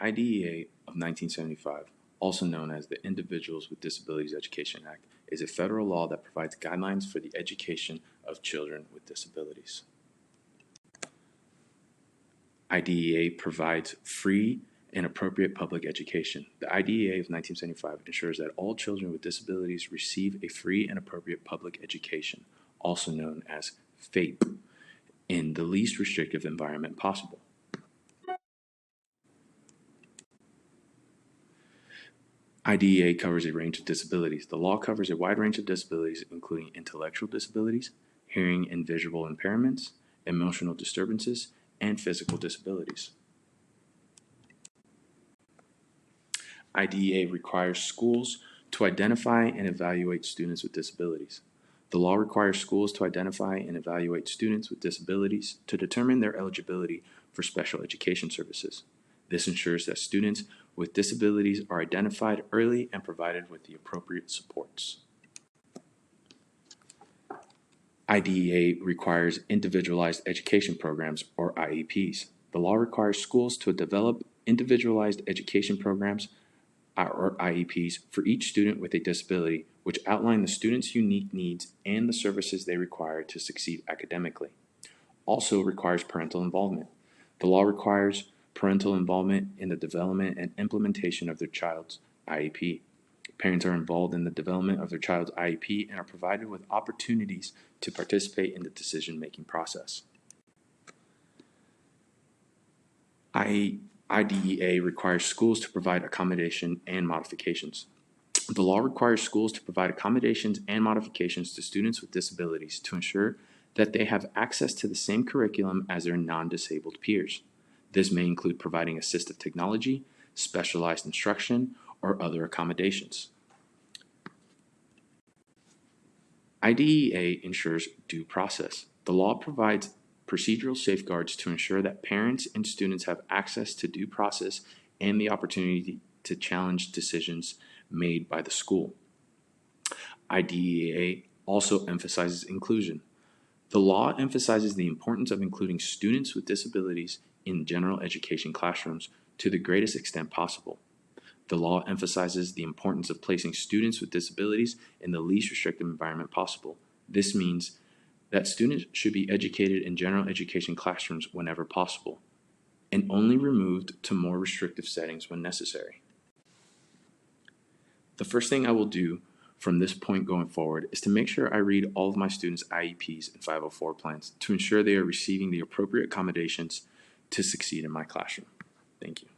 IDEA of 1975, also known as the Individuals with Disabilities Education Act, is a federal law that provides guidelines for the education of children with disabilities. IDEA provides free and appropriate public education. The IDEA of 1975 ensures that all children with disabilities receive a free and appropriate public education, also known as FAPE, in the least restrictive environment possible. IDEA covers a range of disabilities. The law covers a wide range of disabilities, including intellectual disabilities, hearing and visual impairments, emotional disturbances, and physical disabilities. IDEA requires schools to identify and evaluate students with disabilities. The law requires schools to identify and evaluate students with disabilities to determine their eligibility for special education services. This ensures that students with disabilities are identified early and provided with the appropriate supports. IDEA requires individualized education programs, or IEPs. The law requires schools to develop individualized education programs, or IEPs, for each student with a disability, which outline the student's unique needs and the services they require to succeed academically. Also requires parental involvement. The law requires parental involvement in the development and implementation of their child's IEP. Parents are involved in the development of their child's IEP and are provided with opportunities to participate in the decision-making process. IDEA requires schools to provide accommodation and modifications. The law requires schools to provide accommodations and modifications to students with disabilities to ensure that they have access to the same curriculum as their non-disabled peers. This may include providing assistive technology, specialized instruction, or other accommodations. IDEA ensures due process. The law provides procedural safeguards to ensure that parents and students have access to due process and the opportunity to challenge decisions made by the school. IDEA also emphasizes inclusion. The law emphasizes the importance of including students with disabilities in general education classrooms to the greatest extent possible. The law emphasizes the importance of placing students with disabilities in the least restrictive environment possible. This means that students should be educated in general education classrooms whenever possible, and only removed to more restrictive settings when necessary. The first thing I will do from this point going forward is to make sure I read all of my students' IEPs and 504 plans to ensure they are receiving the appropriate accommodations to succeed in my classroom. Thank you.